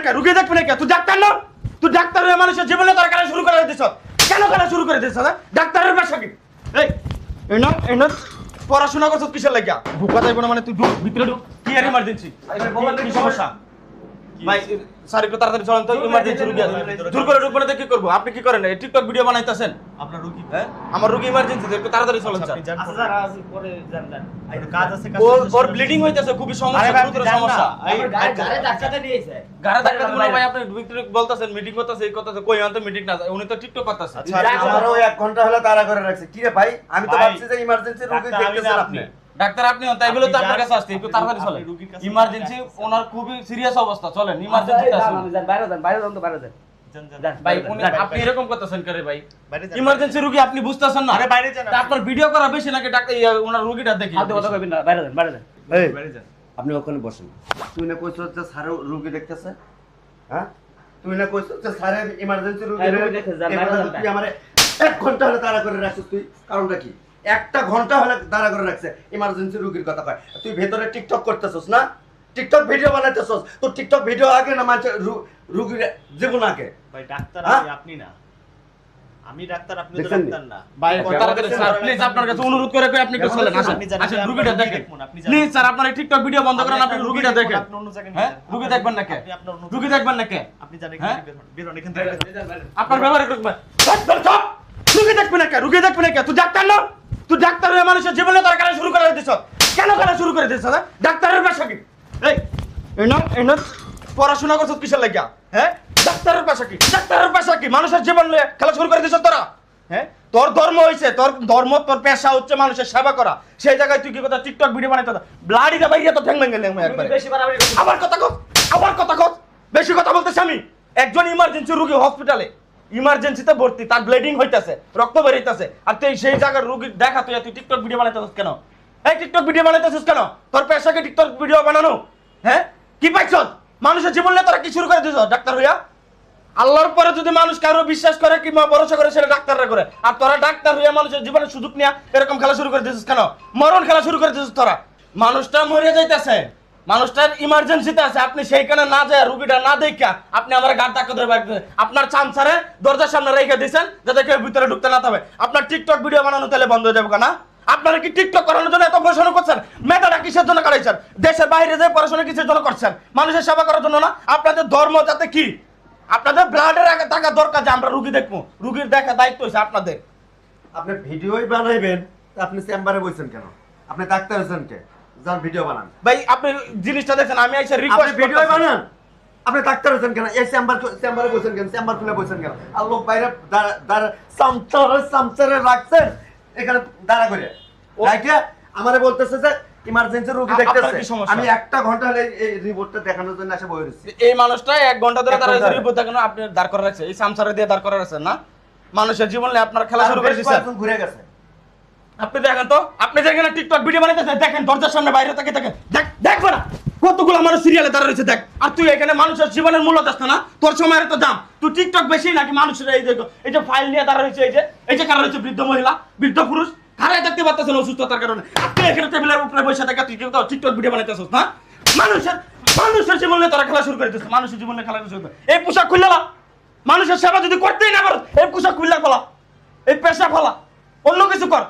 কে? রুগী দেখবে না কে? তুই ডাক্তার না? তুই ডাক্তার হয়ে মানুষের জীবনে তার কাজ শুরু করে দিছ। কেন কাজ শুরু করে দিছ? ডাক্তারের পেশা কি? এই এনা পড়াশোনা করছ কিসের লাগিয়া? ঢুকা যাইব না মানে তুই ঢুক ভিতরে ঢুক। কি আর ইমার্জেন্সি? কি সমস্যা? ভাই স্যার একটু তাড়াতাড়ি চলেন তো, ইমার্জেন্সি রুগী আছে। জোর করে ঢুকবেন না, কি করব? আপনি কি করেন? টিকটক ভিডিও বানাইতেছেন? আপনার রোগী হ্যাঁ, আমার রুগী ইমার্জেন্সি, একটু তাড়াতাড়ি চলেন স্যার। আচ্ছা স্যার আজ পরে যান কাজ আছে ওর ব্লিডিং হইতেছে, খুবই সমস্যা, গুরুতর সমস্যা। গাড়ি ডাক্তারটা নিয়েছে গাড়ি ধাক্কা দিবেন না ভাই, আপনি ভিতরে বলতাছেন মিটিং করতেছে, এই কথাছে কই আনতে মিটিং না, উনি তো টিকটক করতেছে। আচ্ছা আমারও 1 ঘন্টা হলো তাড়া করে রাখছে। কি রে ভাই, আমি তো ভাবছি যে ইমার্জেন্সি রোগী দেখতেছেন আপনি। ডাক্তার আপনি তাই বলে তো আপনার কাছে আসছে, একটু তাড়াতাড়ি চলেন। ইমার্জেন্সি, ওনার খুবই সিরিয়াস অবস্থা, চলেন ইমার্জেন্সি আছে। বাইরে যান ভাই আপনি এরকম করতেছেন করে ভাই? ইমার্জেন্সি রোগী আপনি বুঝতেছেন না? আরে বাইরে যান। আপনার ভিডিও করা বেশি নাকি ডাক্তার ওনার রোগীটা দেখি? বাইরে যান এই বাইরে যান। আপনি ওখানে বসেন। তুই না কইছ যে স্যার রোগী দেখতেছে? হ্যাঁ, তুই না কইছ যে স্যার ইমার্জেন্সি রোগী দেখে যান, বাইরে যান। তুই আমারে 1 ঘন্টা হলো তাড়া করে রাখছিস। তুই কারণটা কি? 1টা ঘন্টা হলো তাড়া করে রাখছে, ইমার্জেন্সি রোগীর কথা কয়। তুই ভেতরে টিকটক করতেছস না? টিকটক ভিডিও বানাইতেছস। তোর টিকটক ভিডিও আগে না মানে রোগীর জীবন আগে? ভাই ডাক্তার আপনি না, আমি ডাক্তার, আপনি তো দেখছেন? ডাক্তার না। ভাই তাড়াতাড়ি স্যার প্লিজ, আপনার কাছে অনুরোধ করে কই আপনি একটু চলেন, আসেন আসেন, রোগীটা দেখেন প্লিজ স্যার। আপনার এই টিকটক ভিডিও বন্ধ করেন, আপনি রোগীটা দেখেন। আপনি অন্য জায়গায় হ্যাঁ, নিয়ে যান। রোগী দেখবেন না কে? আপনি আপনার অন্য রোগী দেখবেন না কে? আপনি জানেন হ্যাঁ? বেরোন এখান থেকে আপনার ব্যবহার একটু রুগী দেখবে না কে? রুগী দেখবে না কে? তুই ডাক্তার না? তুই ডাক্তার হয়ে মানুষের জীবনে তার কাজ শুরু করে দিছ। কেন কাজ শুরু করে দিছ? ডাক্তারের পেশা কি? এই এনা পড়াশোনা করছ কিসের লাগিয়া? হ্যাঁ, ডাক্তারের পেশা কি? ডাক্তারের পেশা কি? মানুষের জীবন নিয়ে খেলা শুরু করে দিছ তোরা। হ্যাঁ, তোর ধর্ম হইছে, তোর ধর্ম, তোর পেশা হচ্ছে মানুষের সেবা করা। সেই জায়গায় তুই কি কথা টিকটক ভিডিও বানাইতে? ব্লাডি দা বাইরে তো ঠ্যাং ভেঙে গেলাম একবারে। বেশি বাড়াবাড়ি করছেন। আবার কথা কও, আবার কথা কও। বেশি কথা বলতেছ। আমি একজন ইমার্জেন্সি রোগী, হসপিটালে ইমার্জেন্সিতে ভর্তি, তার ব্লিডিং হইতাছে, রক্ত বের হইতাছে, আর তুই সেই জায়গার রোগী দেখা তুই টিকটক ভিডিও বানাইতেছিস কেন? এই টিকটক ভিডিও বানাইতেছিস কেন? তোর পেশাকে টিকটক ভিডিও বানানো? হ্যাঁ, কি পাইছস? মানুষের জীবন নিয়ে তোরা কি শুরু করে দিছস ডাক্তার হইয়া? আল্লাহর পরে যদি মানুষ কারো বিশ্বাস করে কিংবা ভরসা করে, সেটা ডাক্তাররা করে। আর তোরা ডাক্তার হইয়া মানুষের জীবনের সুযোগ নিয়ে এরকম খেলা শুরু করে দিছিস কেন? মরণ খেলা শুরু করে দিছিস তোরা। মানুষটা মরে যাইতেছে, মানুষটার ইমার্জেন্সিতে আছে, আপনি সেইখানে না যায়, রুগীটা না দেখা আপনি আমার গাড় ধাক্কা ধরে বাইরে আপনার চামচারে দরজার সামনে রেখে দিয়েছেন যাতে কেউ ভিতরে ঢুকতে না পাবে। আপনার টিকটক ভিডিও বানানো তাহলে বন্ধ হয়ে যাবে কেন? আপনারা কি টিকটক করানোর জন্য এত পড়াশোনা করছেন? মেধাটা কিসের জন্য করাইছেন? দেশের বাইরে যে পড়াশোনা কিসের জন্য করছেন? মানুষের সেবা করার জন্য না? আপনাদের ধর্ম যাতে কি? আপনাদের ব্লাডের আগে থাকা দরকার যে আমরা রুগী দেখবো, রুগীর দেখা দায়িত্ব হচ্ছে আপনাদের। আপনি ভিডিওই বানাইবেন, তা আপনি চেম্বারে বসেন কেন? আপনি ডাক্তার আছেন কে? যার ভিডিও বানান। ভাই আপনি জিনিসটা দেখেন, আমি এসে আপনি রিকোয়েস্ট ভিডিও বানান, আপনি ডাক্তার আছেন কেন? এই চেম্বারে বসেন কেন? চেম্বার খুলে বসেন কেন? আর লোক বাইরে সামচারে রাখছেন এখানে দাঁড়া করে। রাইটে আমারে বলতেছে যে ইমার্জেন্সি রোগী দেখতেছে। আমি 1টা ঘন্টা হলে এই রিপোর্টটা দেখানোর জন্য এসে বসে রইছি। এই মানুষটা 1 ঘন্টা ধরে দাঁড়াইছে রিপোর্ট দেখানো, আপনি দাঁড় করে রাখছেন, এই সামসারে দিয়ে দাঁড় করে রাখছেন না? মানুষের জীবন নিয়ে আপনার খেলা শুরু করে দিয়েছেন। ঘুরে গেছে। আপনি দেখেন তো, আপনি যেখানে টিকটক ভিডিও বানাইতেছেন দেখেন, দরজার সামনে বাইরে থেকে দেখেন, দেখবে না কতগুলো মানুষ সিরিয়ালে দাঁড়া রয়েছে, দেখ। আর তুই এখানে মানুষের জীবনের মূল্য দেখছ না? তোর সময়ের তো দাম। তুই টিকটক বেশি নাকি মানুষের? এই যে ফাইল নিয়ে দাঁড়া রয়েছে, এই যে কারা রয়েছে, বৃদ্ধ মহিলা, বৃদ্ধ পুরুষ, খারাই দেখতে পাচ্ছেন অসুস্থতার কারণে। আপনি এখানে টেবিলের উপরে বসে থাকা তুই টিকটক ভিডিও বানাইতেছিস না? মানুষের জীবন নিয়ে তোরা খেলা শুরু করে দিচ্ছিস। মানুষের জীবনে খেলা শুরু করে, এই পোশাক খুললে না, মানুষের সেবা যদি করতেই না পারো, এই পোশাক খুললে ফেলা, এই পেশা ফেলা, অন্য কিছু কর।